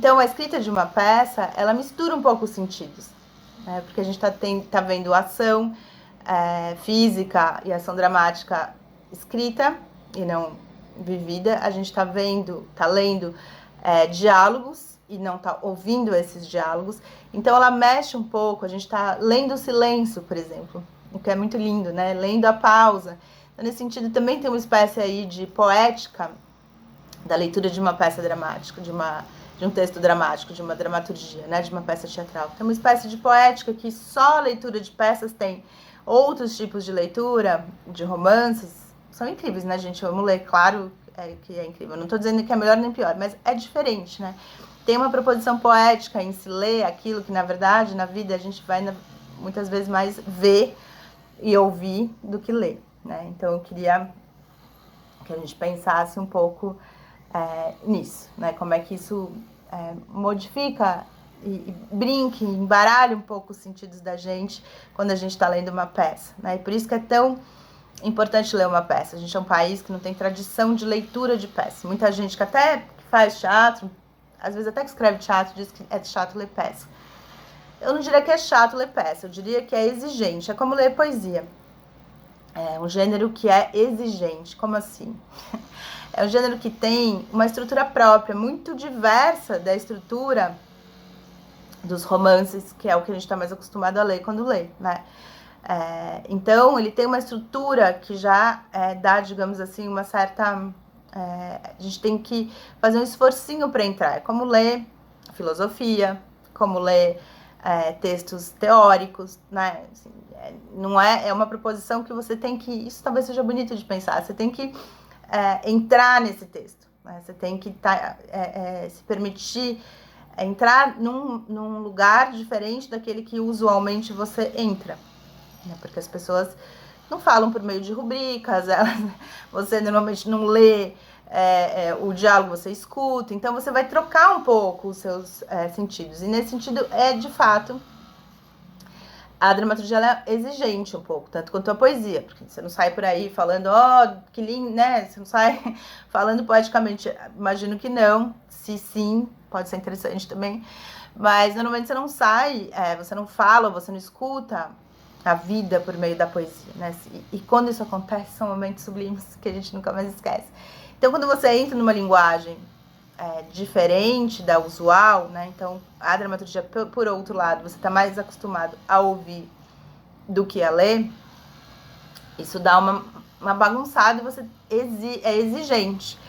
Então, a escrita de uma peça, ela mistura um pouco os sentidos, né? Porque a gente tá vendo ação física e ação dramática escrita e não vivida. A gente tá lendo diálogos e não tá ouvindo esses diálogos. Então, ela mexe um pouco. A gente tá lendo o silêncio, por exemplo, o que é muito lindo, né? Lendo a pausa. Então, nesse sentido, também tem uma espécie aí de poética da leitura de uma peça dramática, de um texto dramático, de uma dramaturgia, né, de uma peça teatral. Tem uma espécie de poética que só a leitura de peças tem. Outros tipos de leitura, de romances, são incríveis, né, gente? Vamos ler, claro que é incrível. Não estou dizendo que é melhor nem pior, mas é diferente, né? Tem uma proposição poética em se ler aquilo que, na verdade, na vida a gente vai muitas vezes mais ver e ouvir do que ler, né? Então eu queria que a gente pensasse um pouco nisso, né? Como é que isso modifica e brinque, embaralha um pouco os sentidos da gente quando a gente está lendo uma peça, né? E por isso que é tão importante ler uma peça. A gente é um país que não tem tradição de leitura de peça. Muita gente que até faz teatro, às vezes até que escreve teatro, diz que é chato ler peça. Eu não diria que é chato ler peça, eu diria que é exigente. É como ler poesia. É um gênero que é exigente. Como assim? É um gênero que tem uma estrutura própria, muito diversa da estrutura dos romances, que é o que a gente está mais acostumado a ler quando lê, né? Então, ele tem uma estrutura que já dá, digamos assim, uma certa... a gente tem que fazer um esforcinho para entrar. É como ler filosofia, como ler textos teóricos, né? Assim, não é uma proposição que você tem que... Isso talvez seja bonito de pensar. Você tem que entrar nesse texto, né? Você tem que se permitir entrar num lugar diferente daquele que usualmente você entra, né? Porque as pessoas não falam por meio de rubricas, você normalmente não lê o diálogo, você escuta, então você vai trocar um pouco os seus sentidos. E nesse sentido, de fato, a dramaturgia ela é exigente um pouco, tanto quanto a poesia, porque você não sai por aí falando, que lindo, né? Você não sai falando poeticamente, imagino que não. Se sim, pode ser interessante também, mas normalmente você não sai, você não fala, você não escuta a vida por meio da poesia, né? E quando isso acontece, são momentos sublimes que a gente nunca mais esquece. Então, quando você entra numa linguagem diferente da usual, né? Então, a dramaturgia, por outro lado, você está mais acostumado a ouvir do que a ler, isso dá uma bagunçada e você é exigente.